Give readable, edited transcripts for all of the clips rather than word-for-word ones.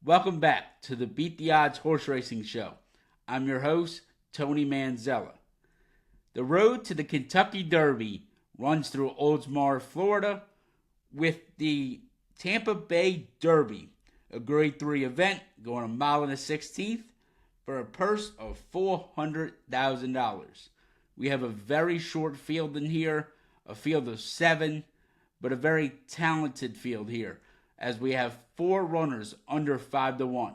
Welcome back to the Beat the Odds Horse Racing Show. I'm your host, Tony Manzella. The road to the Kentucky Derby runs through Oldsmar, Florida, with the Tampa Bay Derby, a Grade 3 event going a mile and a 16th for a purse of $400,000. We have a very short field in here, a field of 7, but a very talented field here, as we have 4 runners under 5-1.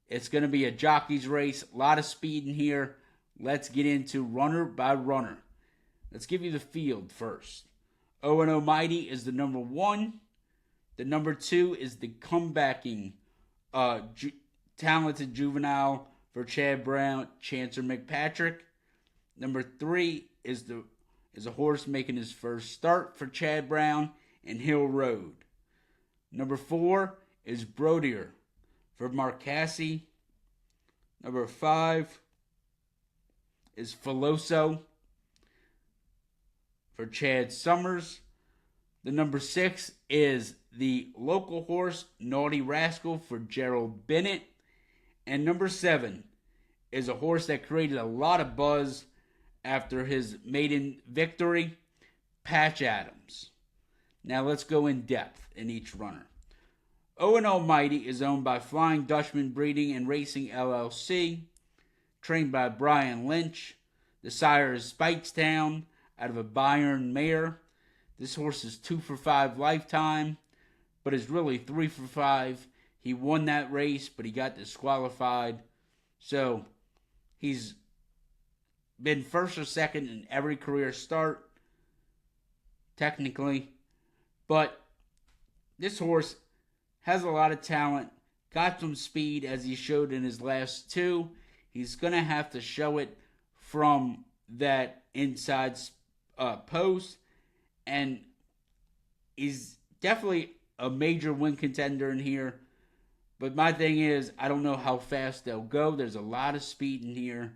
It's going to be a jockey's race, a lot of speed in here. Let's get into runner by runner. Let's give you the field first. O&O Mighty is the number 1. The number 2 is the comebacking talented juvenile for Chad Brown, Chancer McPatrick. Number 3 is a horse making his first start for Chad Brown in Hill Road. Number 4 is Brodier for Marcassi. Number 5 is Filoso for Chad Summers. The number 6 is the local horse, Naughty Rascal, for Gerald Bennett. And number 7 is a horse that created a lot of buzz after his maiden victory, Patch Adams. Now let's go in depth in each runner. O&O Mighty is owned by Flying Dutchman Breeding and Racing LLC, trained by Brian Lynch. The sire is Spikestown out of a Bayern mare. This horse is 2 for 5 lifetime, but is really 3 for 5. He won that race, but he got disqualified. So he's been first or second in every career start, technically. But this horse has a lot of talent, got some speed as he showed in his last 2. He's going to have to show it from that inside post. And he's definitely a major win contender in here. But my thing is, I don't know how fast they'll go. There's a lot of speed in here.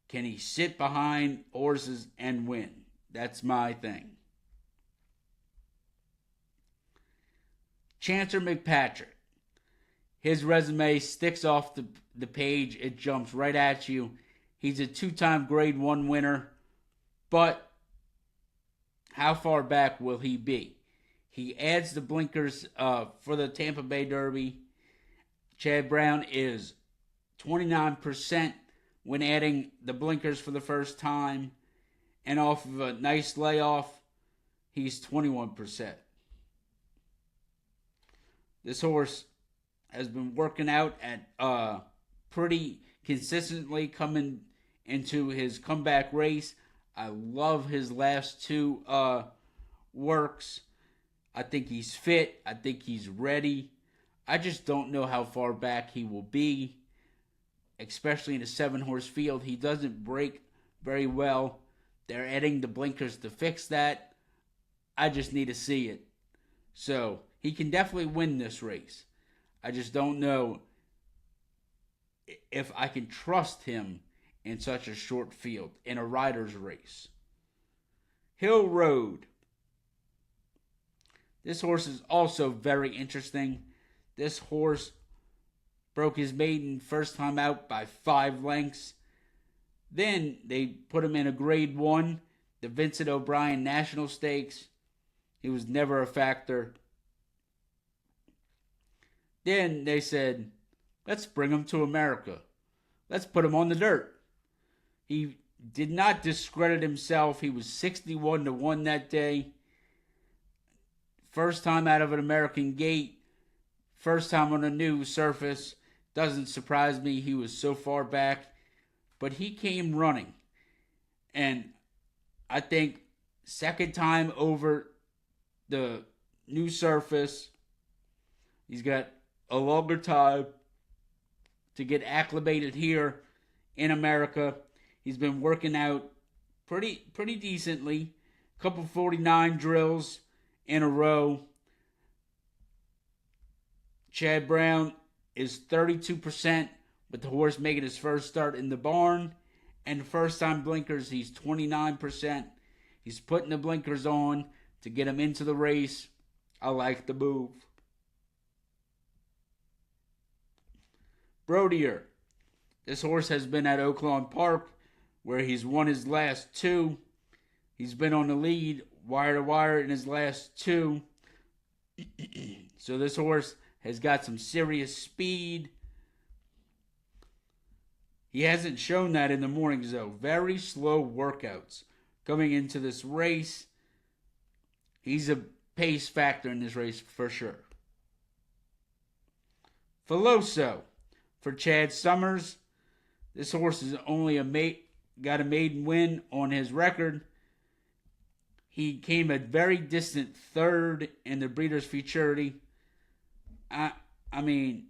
Can he sit behind horses and win? That's my thing. Chancer McPatrick. His resume sticks off the page. It jumps right at you. He's a 2-time Grade 1 winner. But how far back will he be? He adds the blinkers for the Tampa Bay Derby. Chad Brown is 29% when adding the blinkers for the first time. And off of a nice layoff, he's 21%. This horse has been working out at pretty consistently coming into his comeback race. I love his last 2 works. I think he's fit. I think he's ready. I just don't know how far back he will be, especially in a 7-horse field. He doesn't break very well. They're adding the blinkers to fix that. I just need to see it. So he can definitely win this race. I just don't know if I can trust him in such a short field in a rider's race. Hill Road. This horse is also very interesting. This horse broke his maiden first time out by 5 lengths. Then they put him in a Grade 1, the Vincent O'Brien National Stakes. He was never a factor. Then they said, let's bring him to America. Let's put him on the dirt. He did not discredit himself. He was 61-1 that day. First time out of an American gate. First time on a new surface. Doesn't surprise me. He was so far back. But he came running. And I think second time over the new surface. He's got a longer time to get acclimated here in America. He's been working out pretty decently. Couple 49 drills in a row. Chad Brown is 32%, with the horse making his first start in the barn. And first time blinkers, he's 29%. He's putting the blinkers on to get him into the race. I like the move. Brodier. This horse has been at Oaklawn Park, where he's won his last two. He's been on the lead, wire to wire, in his last two. So this horse has got some serious speed. He hasn't shown that in the mornings, though. Very slow workouts coming into this race. He's a pace factor in this race for sure. Veloso for Chad Summers. This horse is only got a maiden win on his record. He came a very distant third in the Breeders' Futurity. I mean,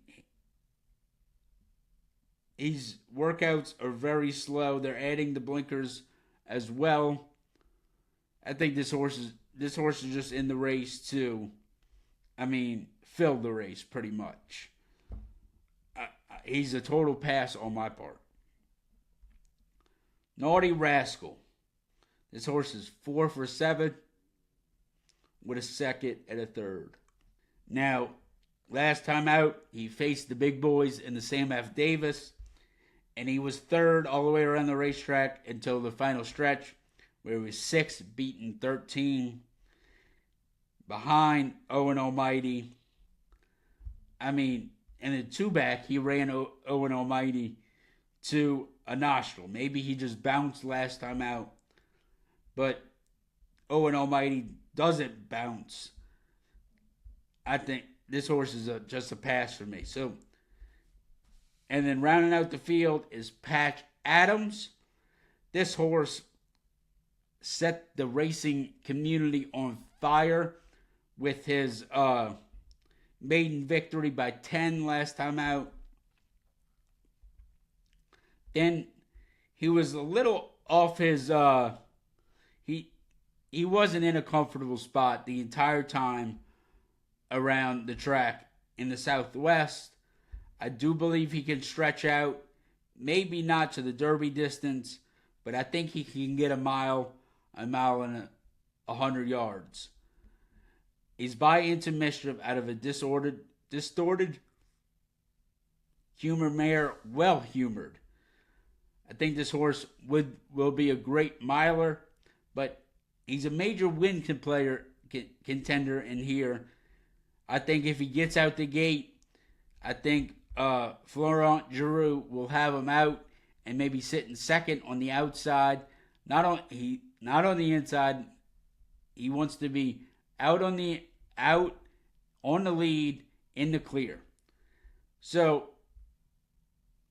his workouts are very slow. They're adding the blinkers as well. I think this horse is just in the race to, fill the race pretty much. He's a total pass on my part. Naughty Rascal. This horse is 4 for 7 with a second and a third. Now, last time out, he faced the big boys in the Sam F. Davis, and he was third all the way around the racetrack until the final stretch, where he was 6, beaten 13, behind Owen Almighty. In the two-back, he ran Owen Almighty to a nostril. Maybe he just bounced last time out, but Owen Almighty doesn't bounce. I think this horse is just a pass for me. So, and then rounding out the field is Patch Adams. This horse set the racing community on fire with his maiden victory by 10 last time out. Then he was a little off his he wasn't in a comfortable spot the entire time around the track in the Southwest. I do believe he can stretch out, maybe not to the Derby distance, but I think he can get a mile and 100 yards. He's by into mischief out of a distorted humor mare, well humored. I think this horse will be a great miler, but he's a major win contender in here. I think if he gets out the gate, I think Florent Giroux will have him out and maybe sitting second on the outside. Not on the inside. He wants to be out on the lead in the clear. So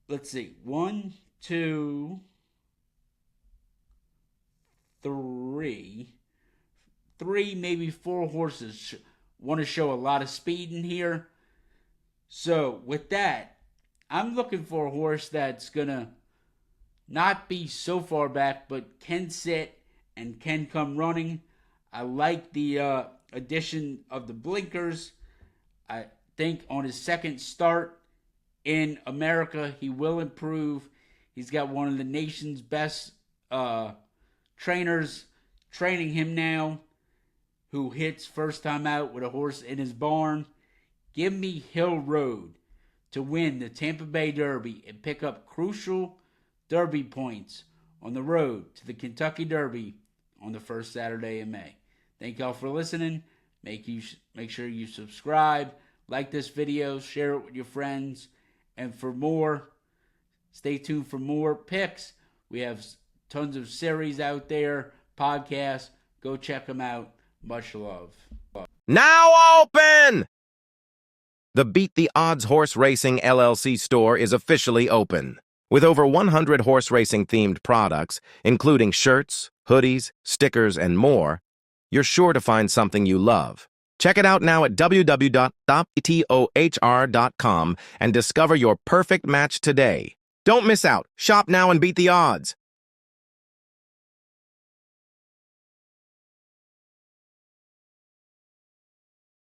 let's see. 1, 2, 3, maybe 4 horses want to show a lot of speed in here. So with that, I'm looking for a horse that's going to not be so far back, but can sit and can come running. I like the addition of the blinkers. I think on his second start in America, he will improve. He's got one of the nation's best trainers training him now, who hits first time out with a horse in his barn. Give me Hill Road to win the Tampa Bay Derby and pick up crucial Derby points on the road to the Kentucky Derby on the first Saturday in May. Thank y'all for listening. Make sure you subscribe, like this video, share it with your friends, and for more, stay tuned for more picks. We have tons of series out there, podcasts. Go check them out. Much love. Now open! The Beat the Odds Horse Racing LLC store is officially open. With over 100 horse racing themed products, including shirts, hoodies, stickers, and more, you're sure to find something you love. Check it out now at www.btohr.com and discover your perfect match today. Don't miss out. Shop now and beat the odds.